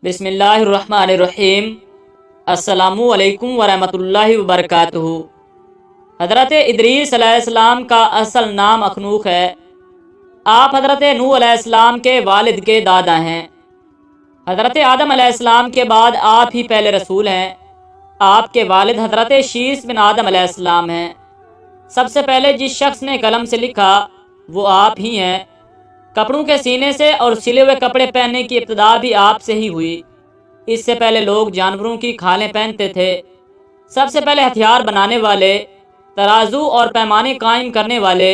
بسم اللہ الرحمن الرحیم۔ السلام علیکم ورحمۃ اللہ وبرکاتہ۔ حضرت ادریس علیہ السلام کا اصل نام اخنوخ ہے۔ آپ حضرت نوح علیہ السلام کے والد کے دادا ہیں۔ حضرت آدم علیہ السلام کے بعد آپ ہی پہلے رسول ہیں۔ آپ کے والد حضرت شیس بن آدم علیہ السلام ہیں۔ سب سے پہلے جس شخص نے قلم سے لکھا وہ آپ ہی ہیں۔ کپڑوں کے سینے سے اور سلے ہوئے کپڑے پہننے کی ابتدا بھی آپ سے ہی ہوئی۔ اس سے پہلے لوگ جانوروں کی کھالیں پہنتے تھے۔ سب سے پہلے ہتھیار بنانے والے، ترازو اور پیمانے قائم کرنے والے،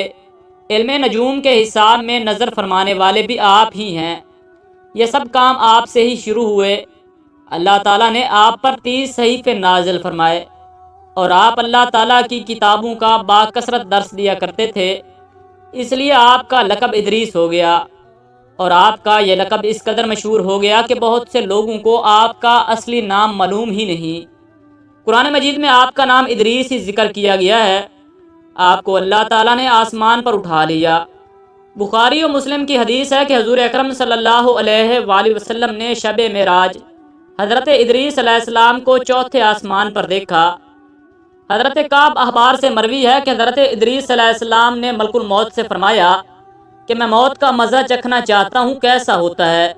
علم نجوم کے حساب میں نظر فرمانے والے بھی آپ ہی ہیں۔ یہ سب کام آپ سے ہی شروع ہوئے۔ اللہ تعالیٰ نے آپ پر 30 صحیفے نازل فرمائے اور آپ اللہ تعالیٰ کی کتابوں کا باکثرت درس دیا کرتے تھے، اس لیے آپ کا لقب ادریس ہو گیا، اور آپ کا یہ لقب اس قدر مشہور ہو گیا کہ بہت سے لوگوں کو آپ کا اصلی نام معلوم ہی نہیں۔ قرآن مجید میں آپ کا نام ادریس ہی ذکر کیا گیا ہے۔ آپ کو اللہ تعالیٰ نے آسمان پر اٹھا لیا۔ بخاری و مسلم کی حدیث ہے کہ حضور اکرم صلی اللہ علیہ وآلہ وسلم نے شب معراج حضرت ادریس علیہ السلام کو چوتھے آسمان پر دیکھا۔ حضرت کعب احبار سے مروی ہے کہ حضرت ادریس علیہ السلام نے ملک الموت سے فرمایا کہ میں موت کا مزہ چکھنا چاہتا ہوں، کیسا ہوتا ہے؟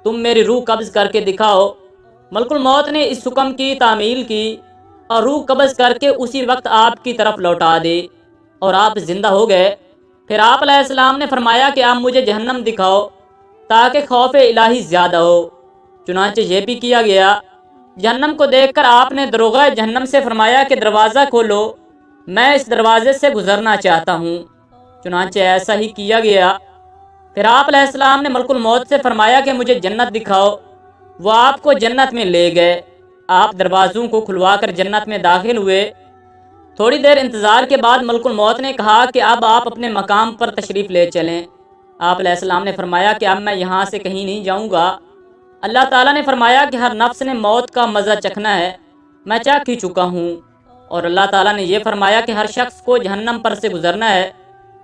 تم میری روح قبض کر کے دکھاؤ۔ ملک الموت نے اس حکم کی تعمیل کی اور روح قبض کر کے اسی وقت آپ کی طرف لوٹا دی اور آپ زندہ ہو گئے۔ پھر آپ علیہ السلام نے فرمایا کہ آپ مجھے جہنم دکھاؤ تاکہ خوف الہی زیادہ ہو۔ چنانچہ یہ بھی کیا گیا۔ جہنم کو دیکھ کر آپ نے دروغہ جہنم سے فرمایا کہ دروازہ کھولو، میں اس دروازے سے گزرنا چاہتا ہوں۔ چنانچہ ایسا ہی کیا گیا۔ پھر آپ علیہ السلام نے ملک الموت سے فرمایا کہ مجھے جنت دکھاؤ۔ وہ آپ کو جنت میں لے گئے۔ آپ دروازوں کو کھلوا کر جنت میں داخل ہوئے۔ تھوڑی دیر انتظار کے بعد ملک الموت نے کہا کہ اب آپ اپنے مقام پر تشریف لے چلیں۔ آپ علیہ السلام نے فرمایا کہ اب میں یہاں سے کہیں نہیں جاؤں گا۔ اللہ تعالیٰ نے فرمایا کہ ہر نفس نے موت کا مزہ چکھنا ہے، میں چکھ ہی چکا ہوں۔ اور اللہ تعالیٰ نے یہ فرمایا کہ ہر شخص کو جہنم پر سے گزرنا ہے،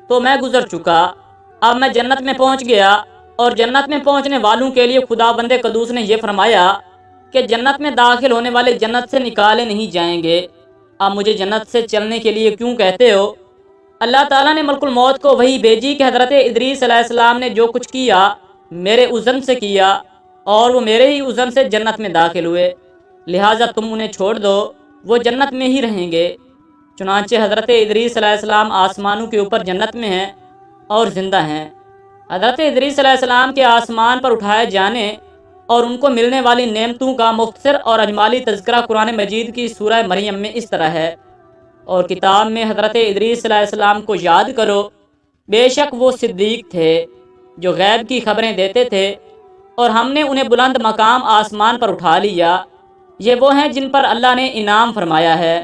تو میں گزر چکا۔ اب میں جنت میں پہنچ گیا، اور جنت میں پہنچنے والوں کے لیے خدا بند قدوس نے یہ فرمایا کہ جنت میں داخل ہونے والے جنت سے نکالے نہیں جائیں گے۔ اب مجھے جنت سے چلنے کے لیے کیوں کہتے ہو؟ اللہ تعالیٰ نے ملک الموت کو وحی بھیجی کہ حضرت ادریس علیہ السلام نے جو کچھ کیا میرے اذن سے کیا، اور وہ میرے ہی اذن سے جنت میں داخل ہوئے، لہٰذا تم انہیں چھوڑ دو، وہ جنت میں ہی رہیں گے۔ چنانچہ حضرت ادریس علیہ السلام آسمانوں کے اوپر جنت میں ہیں اور زندہ ہیں۔ حضرت ادریس علیہ السلام کے آسمان پر اٹھائے جانے اور ان کو ملنے والی نعمتوں کا مختصر اور اجمالی تذکرہ قرآن مجید کی سورہ مریم میں اس طرح ہے: اور کتاب میں حضرت ادریس علیہ السلام کو یاد کرو، بے شک وہ صدیق تھے جو غیب کی خبریں دیتے تھے، اور ہم نے انہیں بلند مقام آسمان پر اٹھا لیا۔ یہ وہ ہیں جن پر اللہ نے انعام فرمایا ہے۔